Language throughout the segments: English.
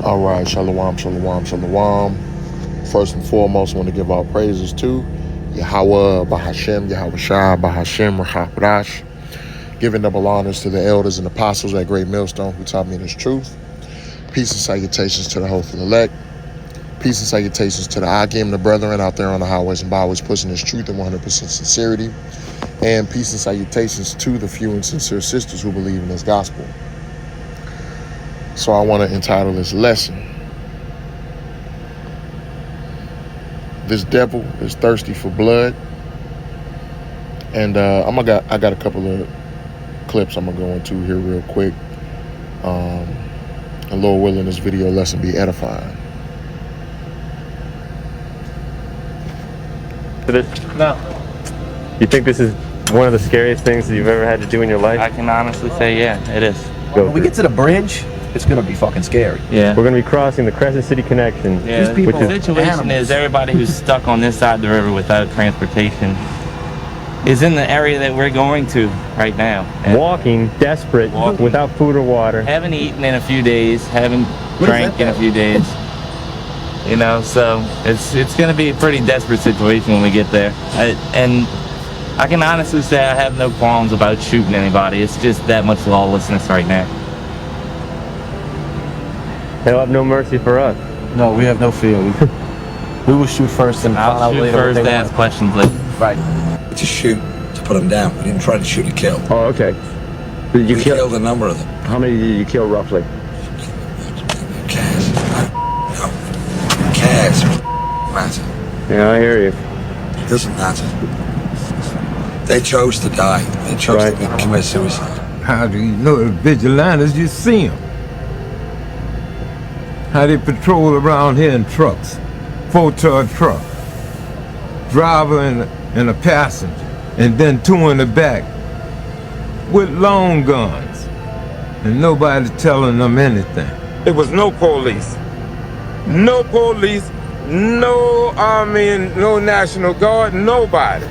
All right, shalom, shalom, shalom. First and foremost, I want to give all praises to Yahweh, Bahashem, Yahweh Shai, Bahashem, Rahapadash. Giving double honors to the elders and apostles at Great Millstone who taught me this truth. Peace and salutations to the hopeful elect. Peace and salutations to the Akim, the brethren out there on the highways and byways pushing this truth in 100% sincerity. And peace and salutations to the few and sincere sisters who believe in this gospel. So I want to entitle this lesson, "This Devil is Thirsty for Blood." And I got a couple of clips I'm going to go into here real quick. And Lord willing, this video lesson be edifying. No. You think this is one of the scariest things that you've ever had to do in your life? I can honestly say, yeah, it is. When we get to the bridge, it's gonna be fucking scary. Yeah. We're gonna be crossing the Crescent City Connection. Yeah. These people, The situation is everybody who's stuck on this side of the river without transportation is in the area that we're going to right now. And Walking, desperate, Walking. without food or water. haven't eaten in a few days, haven't What is drank that in a few days. You know, so it's gonna be a pretty desperate situation when we get there. And I can honestly say I have no qualms about shooting anybody. It's just that much lawlessness right now. They'll have no mercy for us. no, we have no fear. We will shoot first and find I'll out shoot later what first, they ask want. questions later. Right. To shoot, to put them down. We didn't try to shoot to kill. Oh, okay. Did you We kill? killed a number of them. How many did you kill roughly? Cash. No. Cash. Matter. Yeah, I hear you. It doesn't matter. They chose to die. They chose Right. to commit suicide. How do you know the vigilantes? You see them. How they patrol around here in trucks. 4-ton truck. Driver and a passenger. And then 2 in the back. With long guns. And nobody telling them anything. There was no police. No police. No army and no National Guard. Nobody.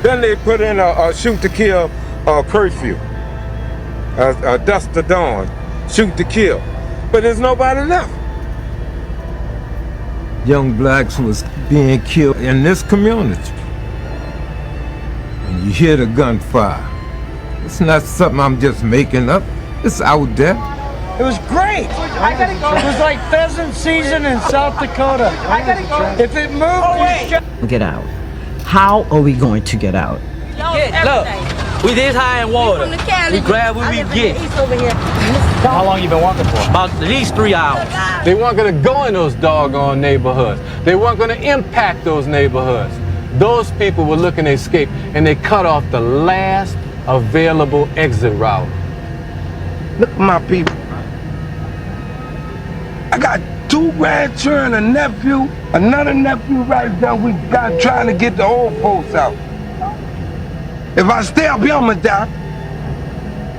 Then they put in a shoot to kill curfew. A dusk to dawn. Shoot to kill. But there's nobody left. Young blacks was being killed in this community. And you hear the gunfire. It's not something I'm just making up. It's out there. It was great. It was like pheasant season in South Dakota. If it moved, Get out. How are we going to get out? look, we this high in water. We grab what we get. How long you been walking for? About at least 3 hours. They weren't gonna go in those doggone neighborhoods. They weren't gonna impact those neighborhoods. Those people were looking to escape, and they cut off the last available exit route. Look at my people. I got 2 grandchildren, a nephew, another nephew right there. We got trying to get the old folks out. If I stay up here, I'ma die.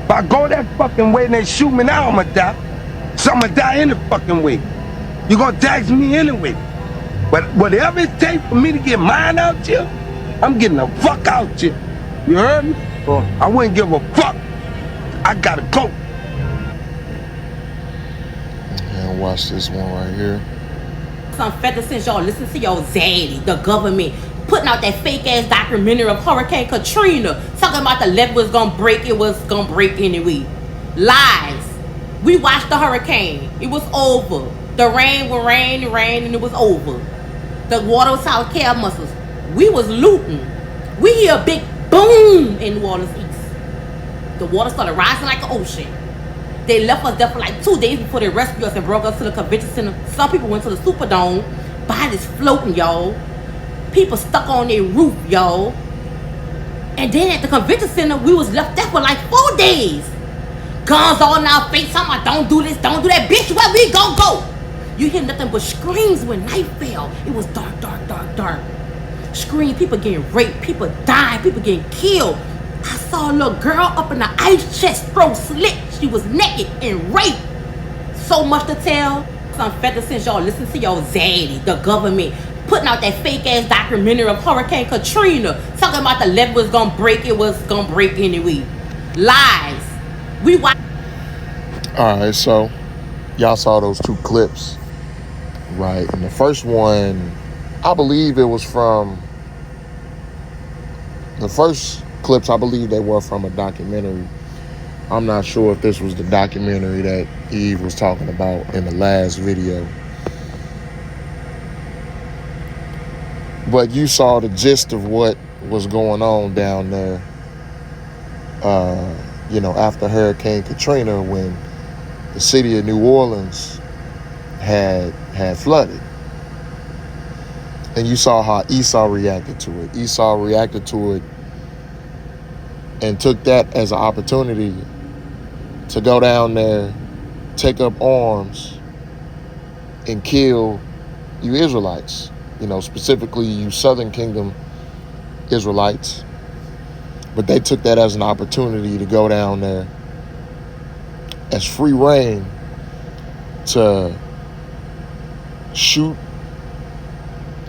If I go that fucking way and they shoot me now, I'ma die. So I'ma die any fucking way. You gonna tax me anyway. But whatever it takes for me to get mine out here, I'm getting the fuck out here. You heard me? I wouldn't give a fuck. I gotta go. And watch this one right here. Some federal since y'all listen to your zaddy, the government, putting out that fake ass documentary of Hurricane Katrina, talking about the level was gonna break, it was gonna break anyway. Lies. We watched the hurricane. It was over. The rain will rain, and it was over. The water was out care muscles. We was looting. We hear a big boom in New Orleans East. The water started rising like an ocean. They left us there for like 2 days before they rescued us and brought us to the convention center. Some people went to the Superdome. Bodies floating, y'all. People stuck on their roof, y'all. And then at the convention center, we was left there for like 4 days. Guns all in our face, talking about don't do this, don't do that. Bitch, where we gon' go? You hear nothing but screams when night fell. It was dark, dark, dark, dark. Screams, people getting raped, people dying, people getting killed. I saw a little girl up in the ice chest, throat slit. She was naked and raped. So much to tell. Some federal since y'all listen to your zaddy, the government, putting out that fake ass documentary of Hurricane Katrina, talking about the level was gonna break, it was gonna break anyway. Lies. We watch. All right, so y'all saw those two clips, right? And the first one, I believe it was from, the first clips, I believe they were from a documentary. I'm not sure if this was the documentary that Eve was talking about in the last video. But you saw the gist of what was going on down there, after Hurricane Katrina, when the city of New Orleans had flooded. And you saw how Esau reacted to it. Esau reacted to it and took that as an opportunity to go down there, take up arms, and kill you Israelites. Specifically you Southern Kingdom Israelites. But they took that as an opportunity to go down there as free reign to shoot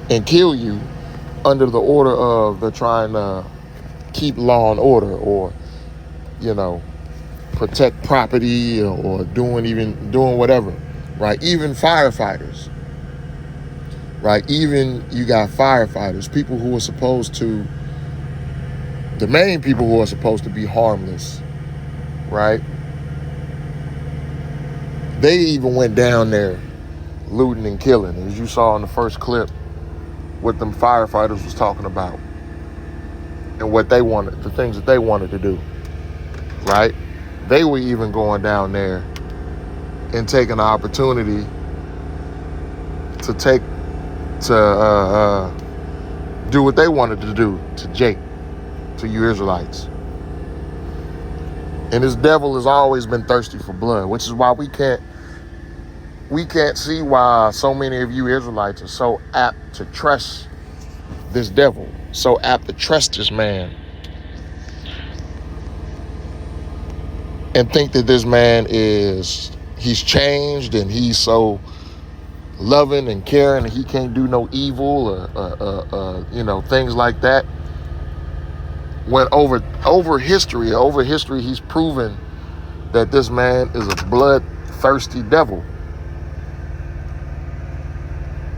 and kill you under the order of they're trying to keep law and order, or, protect property, or doing whatever, right? Even firefighters, right? Even you got firefighters, people who are supposed to, the main people who are supposed to be harmless, right? They even went down there looting and killing, as you saw in the first clip, what them firefighters was talking about and what they wanted, the things that they wanted to do, right? They were even going down there and taking the opportunity to do what they wanted to do to Jake, to you Israelites. And this devil has always been thirsty for blood, which is why we can't see why so many of you Israelites are so apt to trust this devil, so apt to trust this man, and think that this man he's changed and he's so loving and caring and he can't do no evil or things like that. When over history he's proven that this man is a bloodthirsty devil.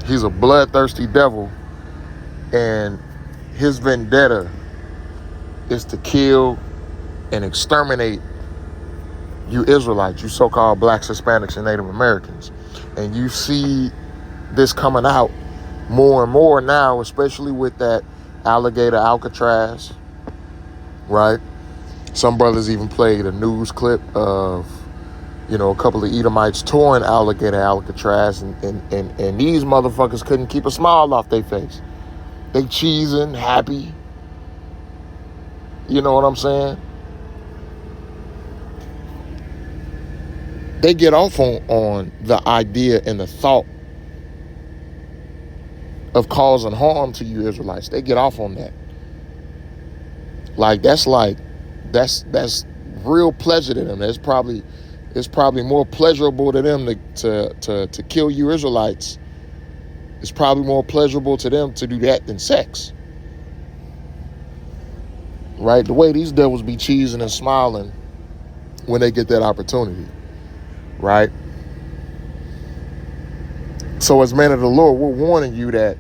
He's a bloodthirsty devil, and his vendetta is to kill and exterminate you Israelites, you so-called blacks, Hispanics, and Native Americans. And you see this coming out more and more now, especially with that alligator Alcatraz, right? Some brothers even played a news clip of, a couple of Edomites touring alligator Alcatraz, and these motherfuckers couldn't keep a smile off their face. They cheesing, happy. You know what I'm saying? They get off on the idea and the thought of causing harm to you Israelites. They get off on that. That's real pleasure to them. It's probably more pleasurable to them to kill you Israelites. It's probably more pleasurable to them to do that than sex. Right? The way these devils be cheesing and smiling when they get that opportunity. Right? So as men of the Lord, we're warning you that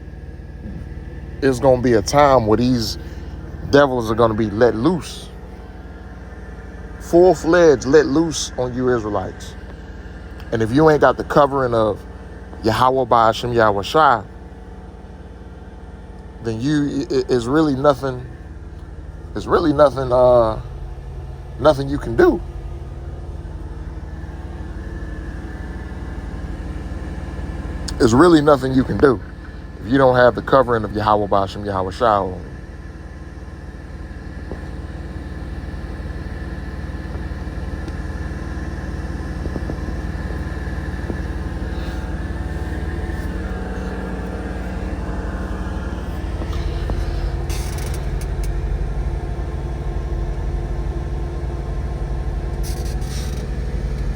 it's going to be a time where these devils are going to be let loose. Full-fledged let loose on you Israelites. And if you ain't got the covering of Yahweh Ba'ashem Yahweh Shai, then it's really nothing you can do. There's really nothing you can do if you don't have the covering of Yahweh Ba'ashem Yahweh Shai on you.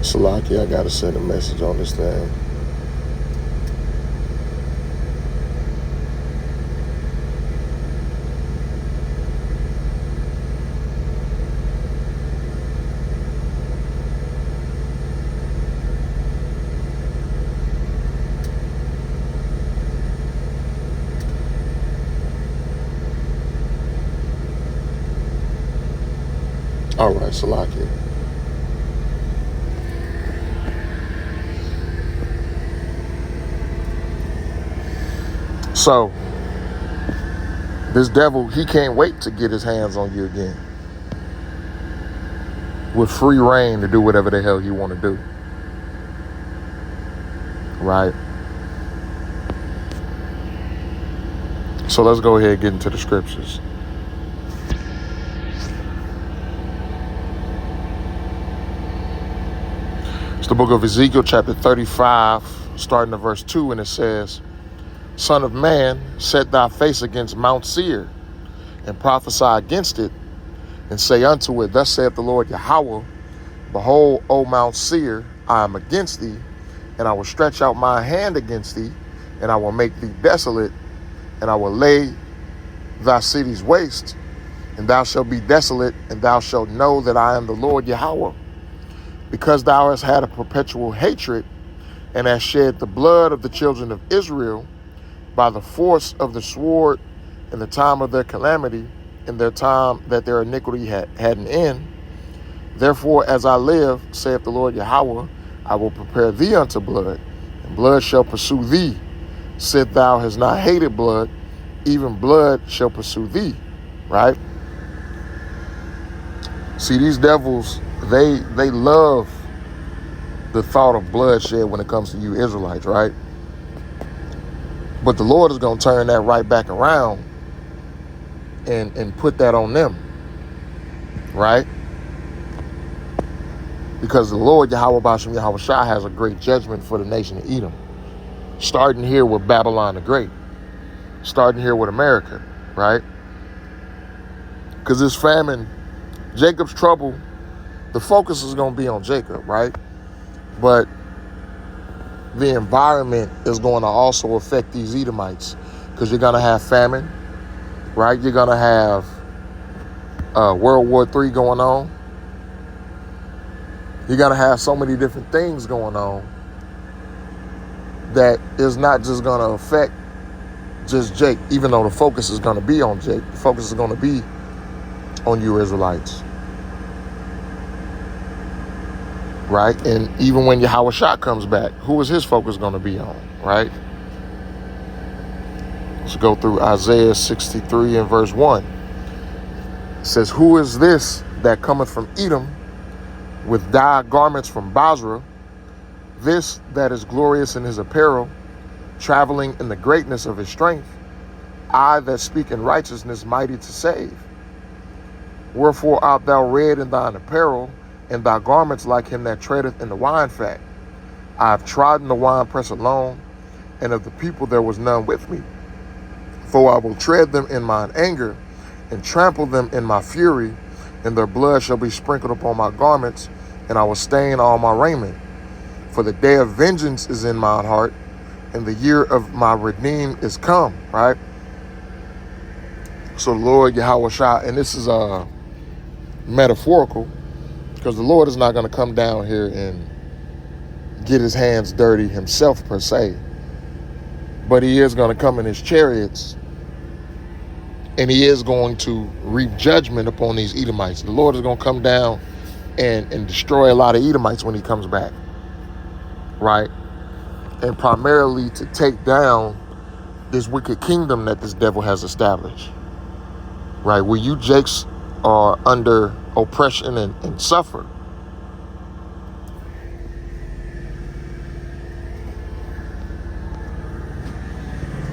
Salaki, I gotta send a message on this thing. Salakia. So, this devil, he can't wait to get his hands on you again. With free reign to do whatever the hell he want to do. Right? So let's go ahead and get into the scriptures. It's the book of Ezekiel chapter 35, starting at verse 2, and it says, Son of man, set thy face against Mount Seir, and prophesy against it, and say unto it, Thus saith the Lord Yahweh, Behold, O Mount Seir, I am against thee, and I will stretch out my hand against thee, and I will make thee desolate, and I will lay thy cities waste, and thou shalt be desolate, and thou shalt know that I am the Lord Yahweh. Because thou hast had a perpetual hatred, and hast shed the blood of the children of Israel by the force of the sword in the time of their calamity, in their time that their iniquity had an end. Therefore, as I live, saith the Lord Yahweh, I will prepare thee unto blood, and blood shall pursue thee. Sith thou hast not hated blood, even blood shall pursue thee. Right? See, these devils, they love the thought of bloodshed when it comes to you Israelites, right? But the Lord is going to turn that right back around and put that on them, right? Because the Lord Yahweh Bashem Yahweh Shai has a great judgment for the nation of Edom. Starting here with Babylon the Great. Starting here with America, right? Because this famine, Jacob's trouble, the focus is going to be on Jacob, right? But the environment is going to also affect these Edomites, because you're going to have famine, right? You're going to have World War III going on. You're going to have so many different things going on that is not just going to affect just Jake, even though the focus is going to be on Jake. The focus is going to be on you Israelites. Right? And even when Yahweh Shah comes back, who is his focus going to be on? Right? Let's go through Isaiah 63 and verse 1. It says, Who is this that cometh from Edom with dyed garments from Basra? This that is glorious in his apparel, traveling in the greatness of his strength. I that speak in righteousness, mighty to save. Wherefore art thou red in thine apparel, and thy garments like him that treadeth in the wine fat? I have trodden the winepress alone, and of the people there was none with me. For I will tread them in mine anger, and trample them in my fury, and their blood shall be sprinkled upon my garments, and I will stain all my raiment. For the day of vengeance is in mine heart, and the year of my redeem is come, right? So the Lord Yahweh Shah, and this is metaphorical, because the Lord is not going to come down here and get his hands dirty himself per se, but he is going to come in his chariots, and he is going to reap judgment upon these Edomites. The Lord is going to come down and destroy a lot of Edomites when he comes back, right? And primarily to take down this wicked kingdom that this devil has established, right? Where you Jakes are under oppression and suffer.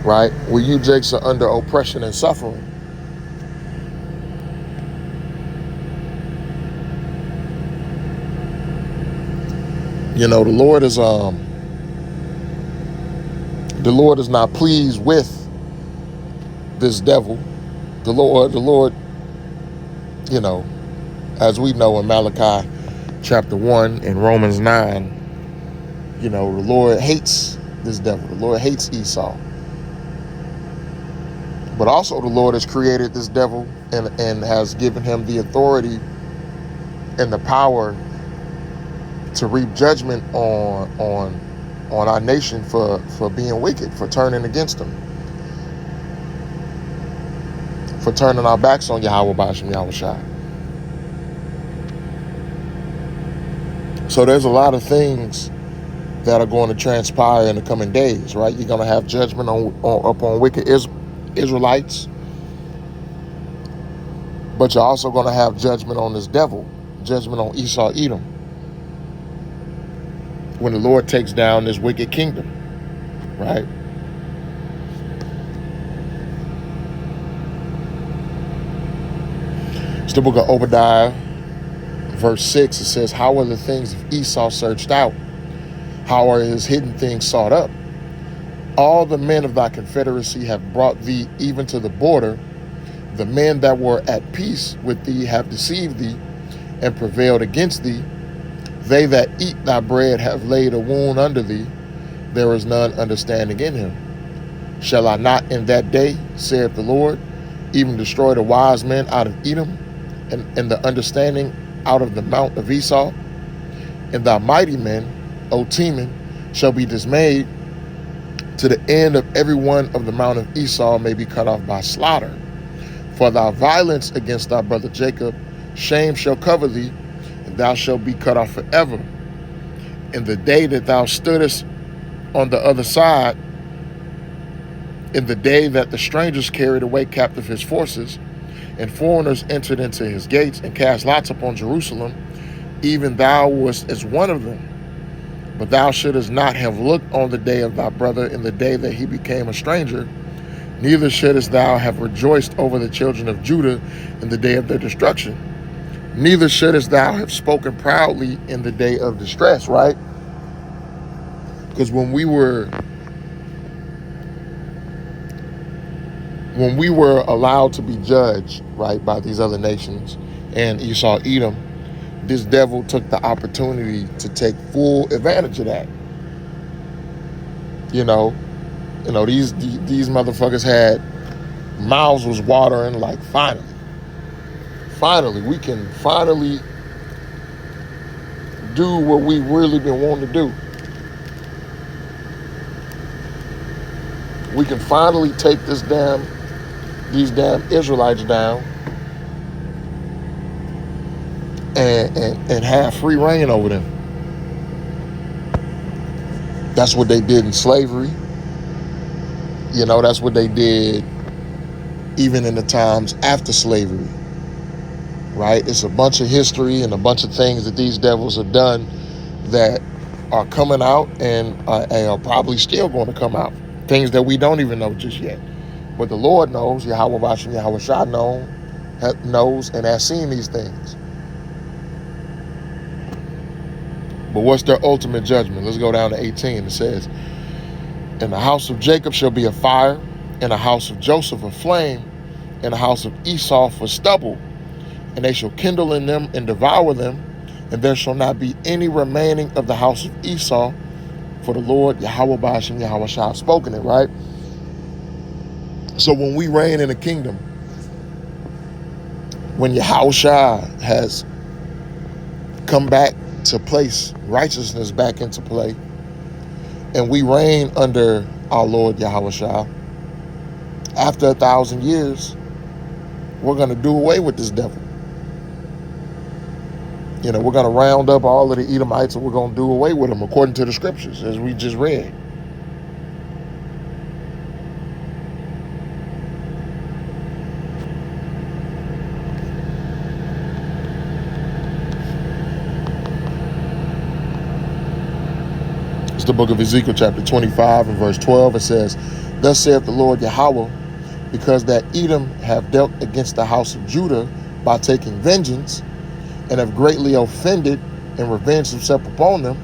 Right? Where you Jakes are under oppression and suffering. You know, the Lord is not pleased with this devil. The Lord, you know, as we know in Malachi chapter 1 and Romans 9, you know, the Lord hates this devil. The Lord hates Esau. But also the Lord has created this devil and has given him the authority and the power to reap judgment on our nation for being wicked, for turning against him, for turning our backs on Yahweh Bashem Yahweh Shai. So there's a lot of things that are going to transpire in the coming days, right? You're going to have judgment upon wicked Israelites, but you're also going to have judgment on this devil, judgment on Esau, Edom, when the Lord takes down this wicked kingdom, right? It's the book of Obadiah, verse 6. It says, how are the things of Esau searched out? How are his hidden things sought up? All the men of thy confederacy have brought thee even to the border. The men that were at peace with thee have deceived thee and prevailed against thee. They that eat thy bread have laid a wound under thee. There is none understanding in him. Shall I not in that day, saith the Lord, even destroy the wise men out of Edom, and the understanding out of the mount of Esau? And thy mighty men, O Teman, shall be dismayed, to the end of every one of the mount of Esau may be cut off by slaughter. For thy violence against thy brother Jacob, shame shall cover thee, and thou shalt be cut off forever. In the day that thou stoodest on the other side, in the day that the strangers carried away captive his forces, and foreigners entered into his gates and cast lots upon Jerusalem, even thou wast as one of them. But thou shouldest not have looked on the day of thy brother in the day that he became a stranger, neither shouldest thou have rejoiced over the children of Judah in the day of their destruction. Neither shouldest thou have spoken proudly in the day of distress, right? Because when we were allowed to be judged, right, by these other nations and Esau, Edom, this devil took the opportunity to take full advantage of that. You know, these motherfuckers had mouths was watering like finally, we can finally do what we really been wanting to do. We can finally take these damn Israelites down and have free reign over them. That's what they did in slavery. You know, that's what they did even in the times after slavery, right? It's a bunch of history and a bunch of things that these devils have done that are coming out and are probably still going to come out. Things that we don't even know just yet. But the Lord knows, Yahweh Bashem, Yahweh Shah knows and has seen these things. But what's their ultimate judgment? Let's go down to 18. It says, and the house of Jacob shall be a fire, and the house of Joseph a flame, and the house of Esau for stubble. And they shall kindle in them and devour them, and there shall not be any remaining of the house of Esau, for the Lord Yahweh Bashem, Yahweh Shah have spoken it, right? So when we reign in the kingdom, when Yahweh Shah has come back to place righteousness back into play, and we reign under our Lord Yahweh Shah, after 1,000 years, we're going to do away with this devil. You know, we're going to round up all of the Edomites and we're going to do away with them according to the scriptures, as we just read. It's the book of Ezekiel chapter 25 and verse 12. It says, thus saith the Lord Yahweh, because that Edom have dealt against the house of Judah by taking vengeance, and have greatly offended and revenged himself upon them.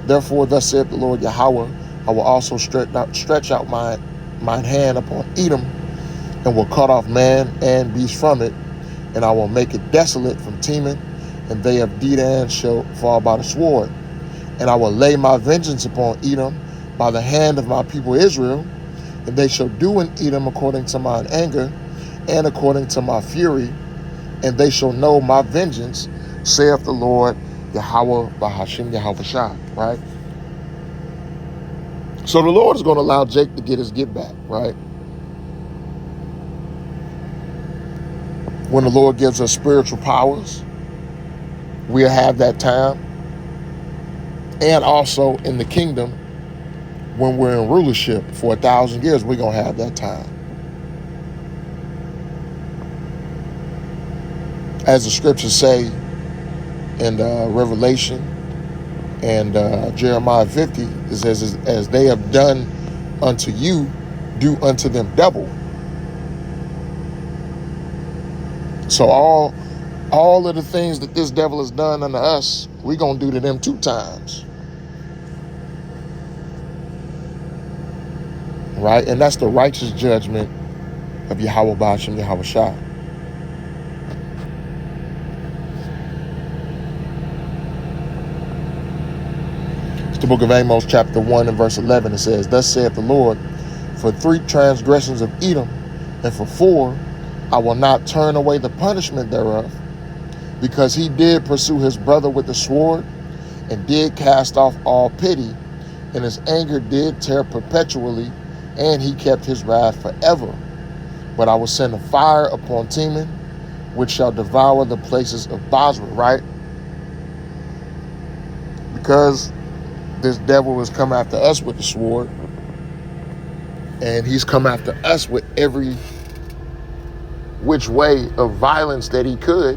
Therefore, thus saith the Lord Yahweh, I will also stretch out mine hand upon Edom, and will cut off man and beast from it, and I will make it desolate from Teman, and they of Dedan shall fall by the sword. And I will lay my vengeance upon Edom by the hand of my people Israel, and they shall do in Edom according to mine anger and according to my fury, and they shall know my vengeance, saith the Lord Yahweh Bahashim Yahweh Shah, right? So the Lord is going to allow Jake to get his get back, right? When the Lord gives us spiritual powers, we'll have that time. And also in the kingdom, when we're in rulership for 1,000 years, we're going to have that time. As the scriptures say in Revelation and Jeremiah 50, it says, as they have done unto you, do unto them double. So all of the things that this devil has done unto us, we're going to do to them 2 times. Right? And that's the righteous judgment of Yahweh Ba'ashem Yahweh Shah. It's the book of Amos, chapter 1 and verse 11. It says, thus saith the Lord, for 3 transgressions of Edom, and for 4, I will not turn away the punishment thereof, because he did pursue his brother with the sword, and did cast off all pity, and his anger did tear perpetually, and he kept his wrath forever. But I will send a fire upon Teman, which shall devour the places of Basra, right? Because this devil has come after us with the sword, and he's come after us with every which way of violence that he could.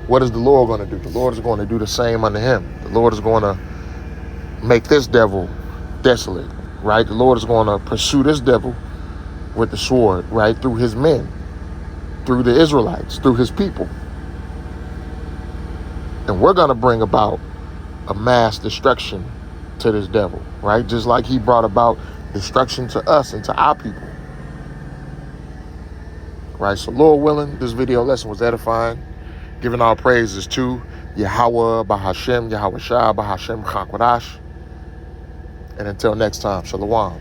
What is the Lord going to do? The Lord is going to do the same unto him. The Lord is going to make this devil desolate, right? The Lord is going to pursue this devil with the sword, right? Through his men, through the Israelites, through his people. And we're going to bring about a mass destruction to this devil, right? Just like he brought about destruction to us and to our people. Right, so Lord willing, this video lesson was edifying. Giving all praises to Yahweh Ba'ashem Yahweh Shah Ba'ashem Chakwadash. And until next time, Shalom.